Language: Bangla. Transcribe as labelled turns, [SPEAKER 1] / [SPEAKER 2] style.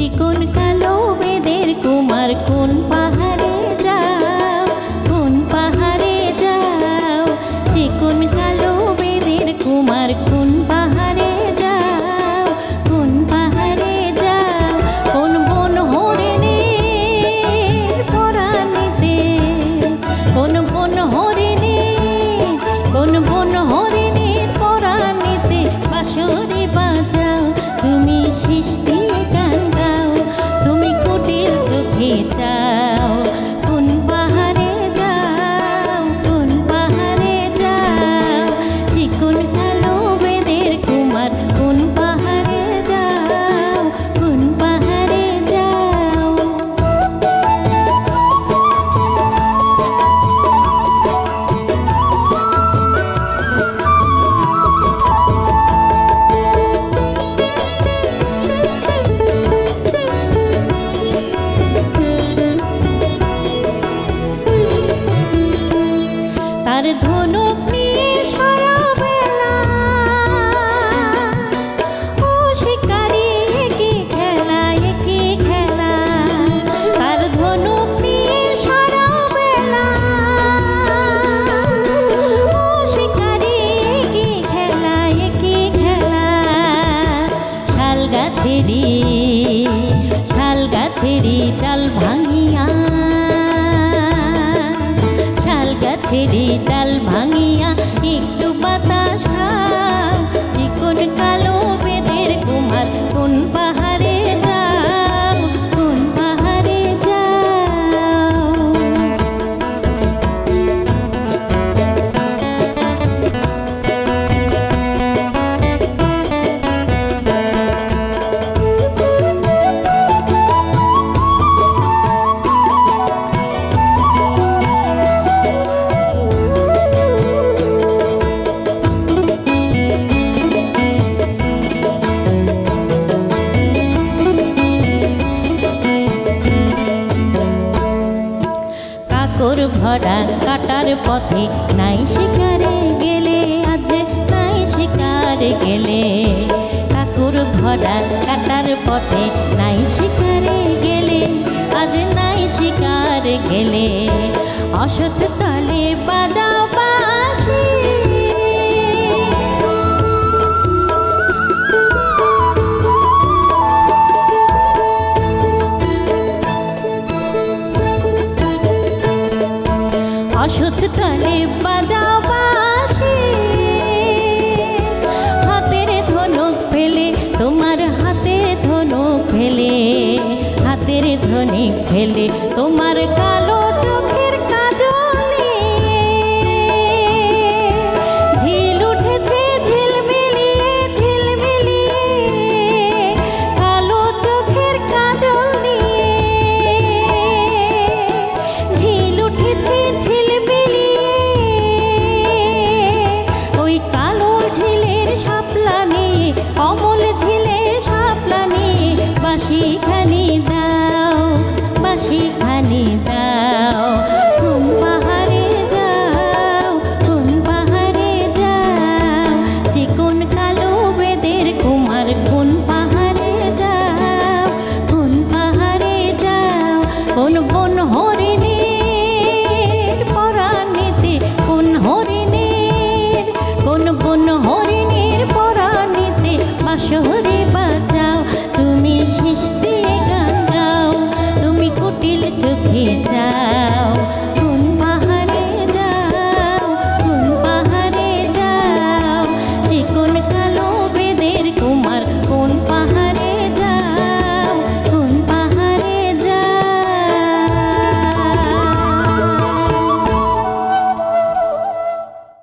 [SPEAKER 1] চিকন কালো বেদের কুমার কোন পাহাড়ে যাও, কোন পাহাড়ে যাও। চিকন কালো বেদের কুমার কোন পাহাড়ে যাও, কোন পাহাড়ে যাও। কোন বন হরিণীর পরাণীতে, কোন বন হরিণীর, কোন বন হরিণীর পরাণীতে বাঁশরি বাজাও। তুমি শীষ দিয়ে গান গাও, তুমি কুটিল চোখে চাও। কোন পাহাড়ে যাও, কোন পাহাড়ে যাও। চিকন কালো বেদের কুমার কোন পাহাড়ে যাও, কোন পাহাড়ে যাও। তার ধনুক নিয়ে সারা বেলা ও শিকারি একি খেলা, একি খেলা। তার ধনুক নিয়ে সারা বেলা ও শিকারি একি খেলা, একি খেলা। শাল গাছেরই, শাল গাছেরই ডাল ভাঙিয়া, শাল গাছেরই ডাল ভাঙিয়া একটু বাতাস খাও। চিকন কালো বেদের কুমার কোন পাহাড়ে যাও, কোন পাহাড়ে যাও। কাকর ভরা কাটার পথে নাই শিকারে গেলে, আজ নাই শিকারে গেলে। কাকর ভরা কাটার পথে নাই শিকারে গেলে, আজ নাই শিকারে গেলে। অসৎ তালে বাজাও বাঁশি, অসৎ তালে বাজাও বাঁশি। হাতের ধনুক ফেলে, তোমার হাতের ধনুক ফেলে, হাতের ধনুক ফেলে তোমার কালো চোখের কাজল নিয়ে। ঝিল উঠেছে ঝিলমিলিয়ে, ঝিলমিলিয়ে কালো চোখের কাজল নিয়ে। ঝিল উঠেছে ঝিলমিলিয়ে, ওই কালো ঝিলের শাপলা নিয়ে, কমল ঝিলের শাপলা নিয়ে বাঁশি খানি দাও, বাঁশি খানি দাও।